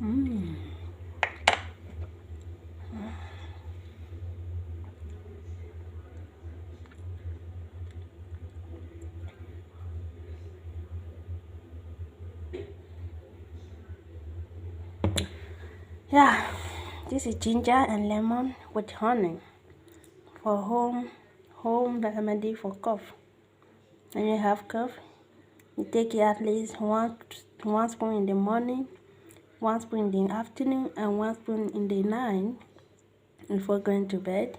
Mm. Yeah, this is ginger and lemon with honey for home remedy for cough. When you have cough, you take it at least one spoon in the morning, one spoon in the afternoon, and one spoon in the night before going to bed.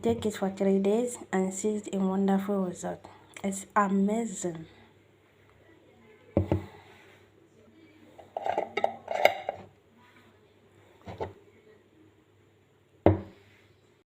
Take it for 3 days and see a wonderful result. It's amazing.